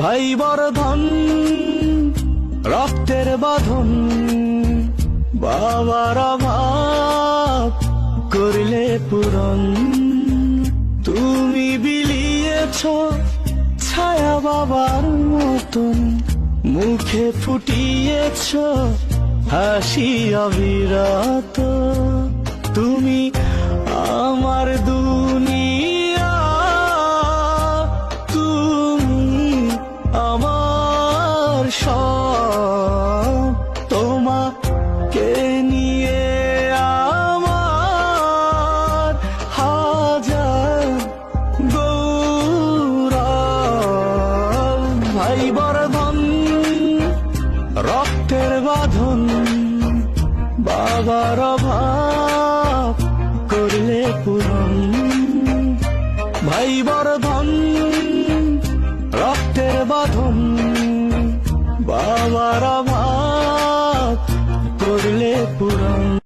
ভাই বর্ধন রক্তের বাঁধন, বাবার অভাব করলে পূরণ। তুমি বিলিয়েছ ছায়া বাবার মতন, মুখে ফুটিয়েছ হাসি অবিরত। তুমি আমার দুনিয়া, তুমি আমার সব। তোমাকে নিয়ে আমার হাজার গৌরব। ভাই বর্ধন রক্তের বাঁধন, বাবার অভাব করলে পূরণ। ভাই বর্ধন রক্তের বাঁধন, বাবার অভাব করলে পূরণ।